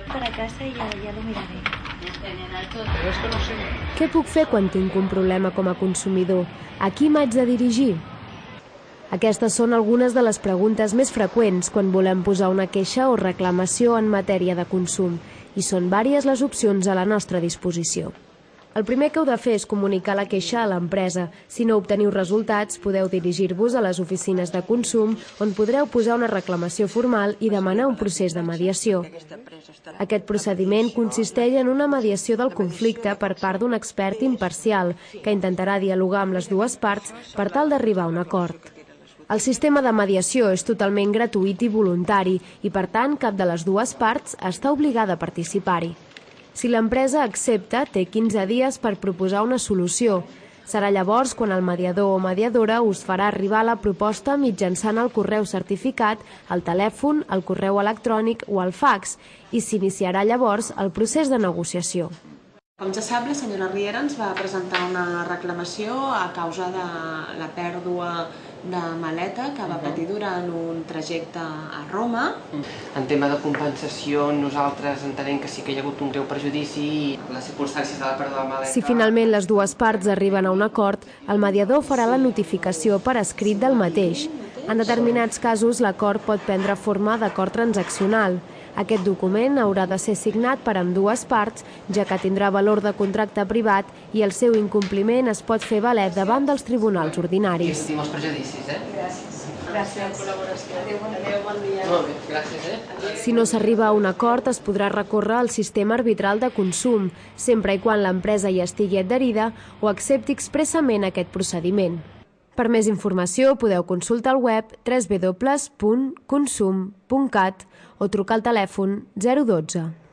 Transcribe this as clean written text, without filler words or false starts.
para casa y ya lo miraré. Què puc fer quan tinc un problema com a consumidor? A qui m'haig de dirigir? Aquestes són algunes de les preguntes més freqüents quan volem posar una queixa o reclamació en matèria de consum, i són vàries les opcions a la nostra disposició. El primer que heu de fer és comunicar la queixa a l'empresa. Si no obteniu resultats, podeu dirigir-vos a les oficines de consum, on podreu posar una reclamació formal i demanar un procés de mediació. Aquest procediment consisteix en una mediació del conflicte per part d'un expert imparcial, que intentarà dialogar amb les dues parts per tal d'arribar a un acord. El sistema de mediació és totalment gratuït i voluntari i, per tant, cap de les dues parts està obligada a participar-hi. Si l'empresa accepta, té 15 dies per proposar una solució. Serà llavors quan el mediador o mediadora us farà arribar la proposta mitjançant el correu certificat, el telèfon, el correu electrònic o el fax, i s'iniciarà llavors el procés de negociació. Com ja sap, la senyora Riera ens va presentar una reclamació a causa de la pèrdua de maleta que va patir durant un trajecte a Roma. En tema de compensació, nosaltres entenem que sí que hi ha hagut un greu perjudici i les circumstàncies de la pèrdua de la maleta... Si finalment les dues parts arriben a un acord, el mediador farà la notificació per escrit del mateix. En determinats casos, l'acord pot prendre forma d'acord transaccional. Aquest document haurà de ser signat per ambdues parts, ja que tindrà valor de contracte privat i el seu incompliment es pot fer valer davant dels tribunals ordinaris. I estim els prejudicis, Gràcies. Gràcies. Adéu, bon dia. Molt bé, gràcies, Si no s'arriba a un acord, es podrà recórrer al sistema arbitral de consum, sempre i quan l'empresa hi estigui adherida o accepti expressament aquest procediment. Per més informació podeu consultar el web www.consum.cat o trucar al telèfon 012.